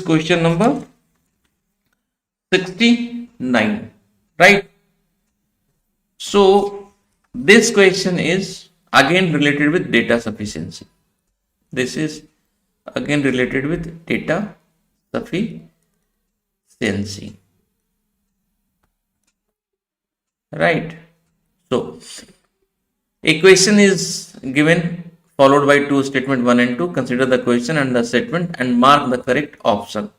question number 69, right? So this question is again related with data sufficiency. This is again related with data sufficiency, right? So a question is given followed by two statement 1 and 2. Consider the question and the statement and mark the correct option.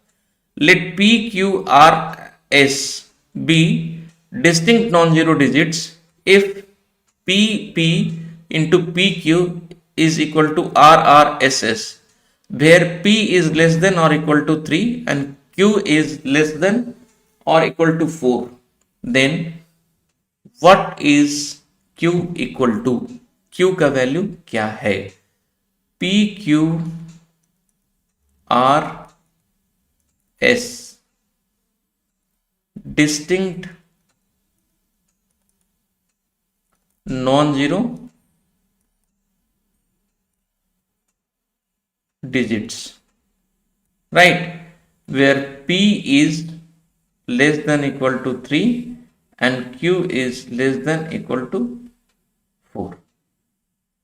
Let P, Q, R, S be distinct non-zero digits if PP into PQ is equal to RRSS, where P is less than or equal to 3 and Q is less than or equal to 4. Then what is Q equal to? Q का value क्या है? P Q R S distinct non zero digits, right? Where P is less than equal to 3 and Q is less than equal to 4.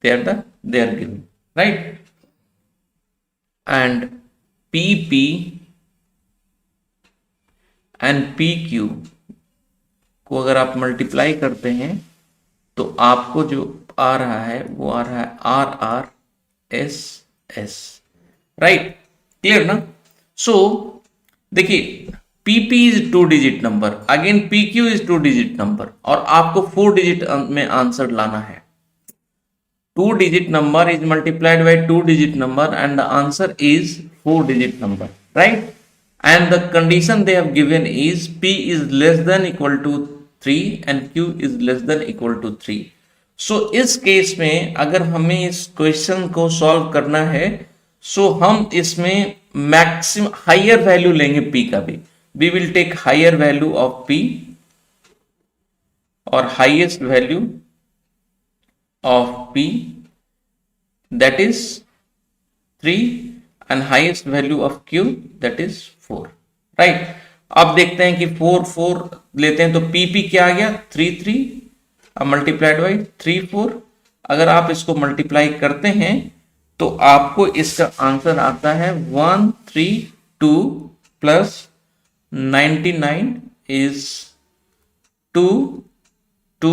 They are given, right? And PP and PQ को अगर आप multiply करते हैं तो आपको जो आ रहा है वो आ रहा है RRSS, राइट? क्लियर ना? सो देखिए PP is 2 digit number, again PQ is 2 digit number और आपको 4 डिजिट में आंसर लाना है. 2 digit number is multiplied by 2 digit number and the answer is 4 digit number, right? And the condition they have given is P is less than equal to 3 and Q is less than equal to 3. So इस case में अगर हमें इस question को solve करना है सो हम इसमें मैक्सिमम हायर वैल्यू लेंगे P का भी. We will take higher value of P or highest value of P, that is 3 and highest value of Q, that is 4, right? अब देखते हैं कि 4 4 लेते हैं तो PP क्या आ गया 3 3 मल्टीप्लाइड बाई 3 4. अगर आप इसको मल्टीप्लाई करते हैं तो आपको इसका आंसर आता है 132 plus 99 is 2 2,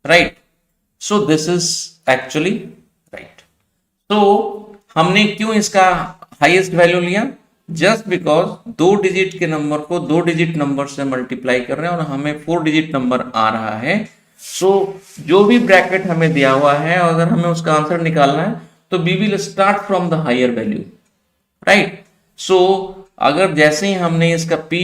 right? So this is actually right. So हमने क्यों इसका हाईएस्ट वैल्यू लिया? जस्ट बिकॉज 2 डिजिट के नंबर को 2 डिजिट नंबर से मल्टीप्लाई कर रहे हैं और हमें 4 डिजिट नंबर आ रहा है. सो जो भी ब्रैकेट हमें दिया हुआ है और अगर हमें उसका आंसर निकालना है तो we will start from the higher value, right? So अगर जैसे ही हमने इसका P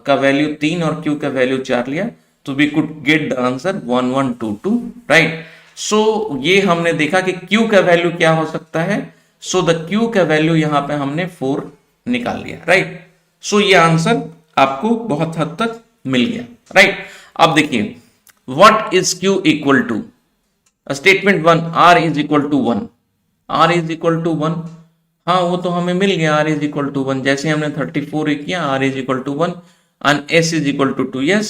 का वैल्यू 3 और Q का वैल्यू 4 लिया तो we could get the answer 1122, right? So ये हमने देखा कि Q का वैल्यू क्या हो सकता है. सो द Q का वैल्यू यहां पे हमने 4 निकाल लिया, राइट? सो ये आंसर आपको बहुत हद तक मिल गया, राइट? अब देखिए what is Q equal to statement 1 R is equal to 1. R is equal to 1, हाँ वो तो हमें मिल गया. R इज इक्वल टू 1 जैसे हमने 34 किया R is equal to 1 and S is equal to 2. Yes.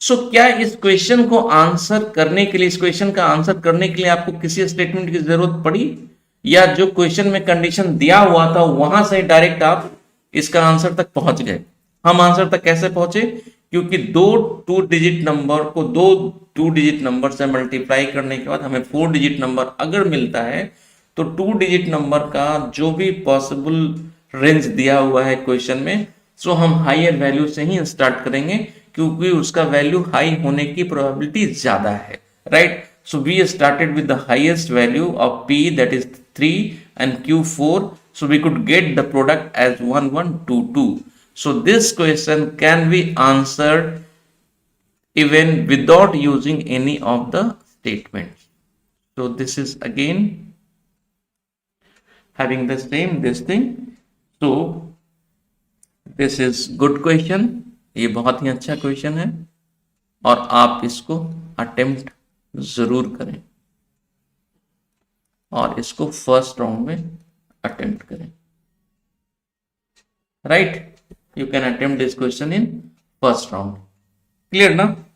So क्या इस क्वेश्चन को आंसर करने के लिए इस क्वेश्चन का आंसर करने के लिए आपको किसी स्टेटमेंट की जरूरत पड़ी या जो क्वेश्चन में कंडीशन दिया हुआ था वहां से डायरेक्ट आप इसका आंसर तक पहुंच गए? हम आंसर तक कैसे पहुंचे? क्योंकि दो 2 डिजिट नंबर को 2 डिजिट नंबर से मल्टीप्लाई करने के बाद हमें 4 डिजिट नंबर अगर मिलता है तो 2 डिजिट नंबर का जो भी पॉसिबल रेंज दिया हुआ है क्वेश्चन में सो हम हायर वैल्यू से ही स्टार्ट करेंगे क्योंकि उसका वैल्यू हाई होने की प्रोबेबिलिटी ज्यादा है, right? So we started with the highest value of P that is 3 and Q 4, so we could get the product as 1122. So this question can be answered even without using any of the statements. So this is again having the same this thing. So this is good question. ये बहुत ही अच्छा question है और आप इसको attempt जरूर करें और इसको फर्स्ट राउंड में अटेम्प्ट करें. right? You can attempt this question in first round. Clear ना?